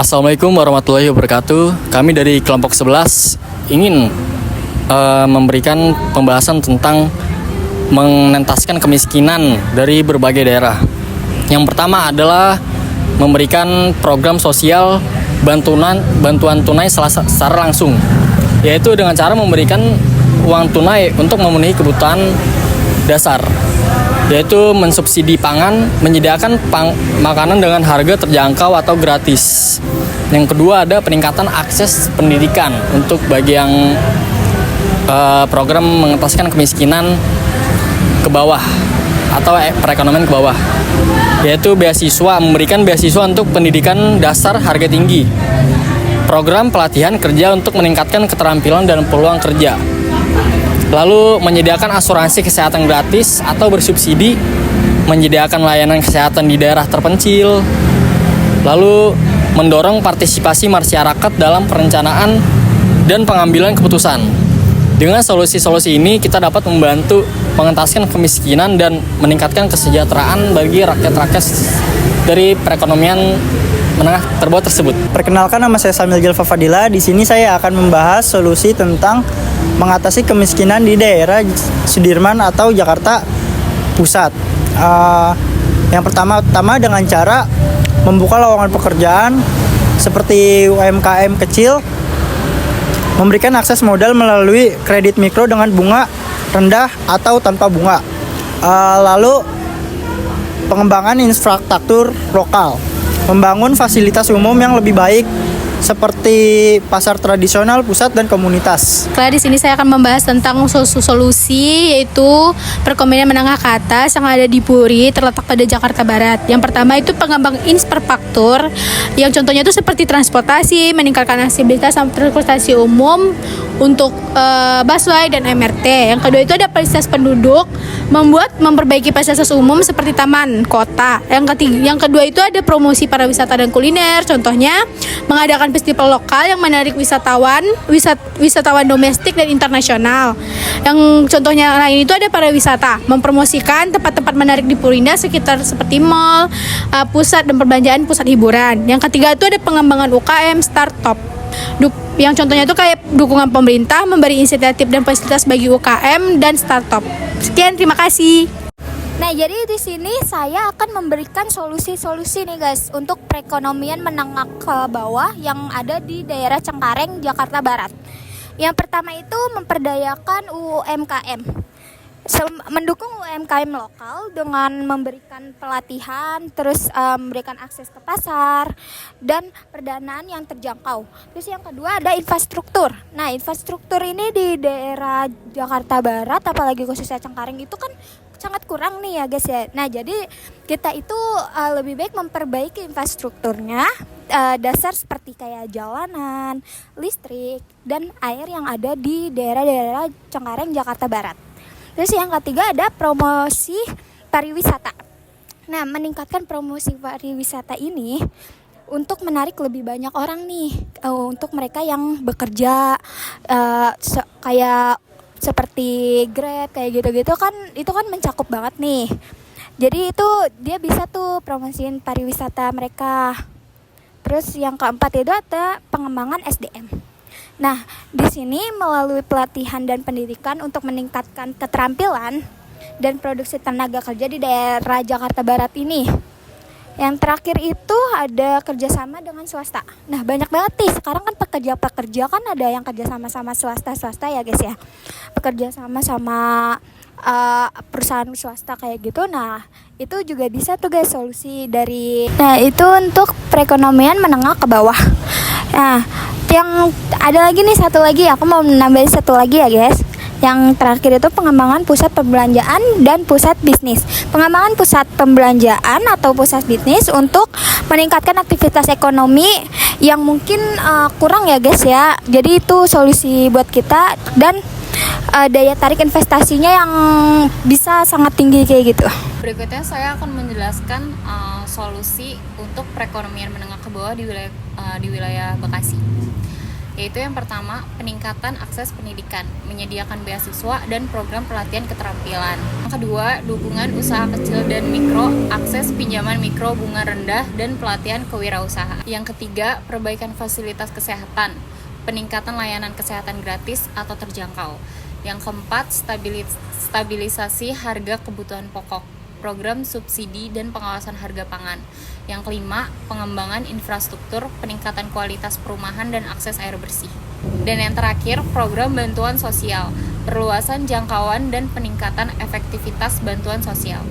Assalamualaikum warahmatullahi wabarakatuh. Kami dari kelompok 11 ingin memberikan pembahasan tentang mengentaskan kemiskinan dari berbagai daerah. Yang pertama adalah memberikan program sosial bantuan tunai secara langsung, yaitu dengan cara memberikan uang tunai untuk memenuhi kebutuhan dasar, yaitu mensubsidi pangan, menyediakan makanan dengan harga terjangkau atau gratis. Yang kedua ada peningkatan akses pendidikan untuk bagi yang program mengentaskan kemiskinan ke bawah atau perekonomian ke bawah, yaitu beasiswa, memberikan beasiswa untuk pendidikan dasar harga tinggi, program pelatihan kerja untuk meningkatkan keterampilan dan peluang kerja. Lalu menyediakan asuransi kesehatan gratis atau bersubsidi, menyediakan layanan kesehatan di daerah terpencil. Lalu mendorong partisipasi masyarakat dalam perencanaan dan pengambilan keputusan. Dengan solusi-solusi ini kita dapat membantu mengentaskan kemiskinan dan meningkatkan kesejahteraan bagi rakyat-rakyat dari perekonomian menengah terbawah tersebut. Perkenalkan, nama saya Samil Jalfa Fadila. Di sini saya akan membahas solusi tentang mengatasi kemiskinan di daerah Sudirman atau Jakarta Pusat. Yang pertama dengan cara membuka lowongan pekerjaan seperti UMKM kecil, memberikan akses modal melalui kredit mikro dengan bunga rendah atau tanpa bunga. Lalu pengembangan infrastruktur lokal, membangun fasilitas umum yang lebih baik seperti pasar tradisional, pusat, dan komunitas. Di sini saya akan membahas tentang solusi, yaitu perekonomian menengah ke atas yang ada di Puri, terletak pada Jakarta Barat. Yang pertama itu pengembang infrastruktur, yang contohnya itu seperti transportasi, meningkatkan aksesibilitas transportasi umum untuk busway dan MRT. Yang kedua itu ada fasilitas penduduk, memperbaiki fasilitas umum seperti taman kota. Yang kedua itu ada promosi pariwisata dan kuliner, contohnya mengadakan festival lokal yang menarik wisatawan domestik dan internasional. Yang contohnya lain itu ada pariwisata, mempromosikan tempat-tempat menarik di Purinda sekitar seperti mall, pusat dan perbelanjaan, pusat hiburan. Yang ketiga itu ada pengembangan UKM startup. Yang contohnya itu kayak dukungan pemerintah, memberi insentif dan fasilitas bagi UKM dan startup. Sekian, terima kasih. Nah, jadi di sini saya akan memberikan solusi-solusi nih guys untuk perekonomian menengah ke bawah yang ada di daerah Cengkareng, Jakarta Barat. Yang pertama itu memperdayakan UMKM. Mendukung UMKM lokal dengan memberikan pelatihan, terus memberikan akses ke pasar dan perdanaan yang terjangkau. Terus yang kedua ada infrastruktur. Nah, infrastruktur ini di daerah Jakarta Barat, apalagi khususnya Cengkareng itu kan sangat kurang nih ya guys ya. Nah, jadi kita itu lebih baik memperbaiki infrastrukturnya, dasar seperti kayak jalanan, listrik, dan air yang ada di daerah-daerah Cengkareng, Jakarta Barat. Terus yang ketiga ada promosi pariwisata. Nah, meningkatkan promosi pariwisata ini untuk menarik lebih banyak orang nih, untuk mereka yang bekerja kayak seperti Grab kayak gitu-gitu kan, itu kan mencakup banget nih. Jadi itu dia bisa tuh promosiin pariwisata mereka. Terus yang keempat itu ada pengembangan SDM. Nah, di sini melalui pelatihan dan pendidikan untuk meningkatkan keterampilan dan produksi tenaga kerja di daerah Jakarta Barat ini. Yang terakhir itu ada kerjasama dengan swasta. Nah, banyak banget nih sekarang kan pekerja kan ada yang kerja sama swasta ya guys ya. Bekerja sama perusahaan swasta kayak gitu. Nah, itu juga bisa tuh guys solusi dari. Nah, itu untuk perekonomian menengah ke bawah. Nah, yang ada lagi nih satu lagi, aku mau nambahin satu lagi ya guys. Yang terakhir itu pengembangan pusat perbelanjaan dan pusat bisnis. Pengembangan pusat pembelanjaan atau pusat bisnis untuk meningkatkan aktivitas ekonomi yang mungkin kurang ya guys ya. Jadi itu solusi buat kita dan daya tarik investasinya yang bisa sangat tinggi kayak gitu. Berikutnya saya akan menjelaskan solusi untuk perekonomian menengah ke bawah di wilayah Bekasi. yaitu yang pertama, peningkatan akses pendidikan, menyediakan beasiswa dan program pelatihan keterampilan. Yang kedua, dukungan usaha kecil dan mikro, akses pinjaman mikro bunga rendah dan pelatihan kewirausahaan. Yang ketiga, perbaikan fasilitas kesehatan, peningkatan layanan kesehatan gratis atau terjangkau. Yang keempat, stabilisasi harga kebutuhan pokok, program subsidi dan pengawasan harga pangan. Yang kelima, pengembangan infrastruktur, peningkatan kualitas perumahan dan akses air bersih. Dan yang terakhir, program bantuan sosial, perluasan jangkauan dan peningkatan efektivitas bantuan sosial.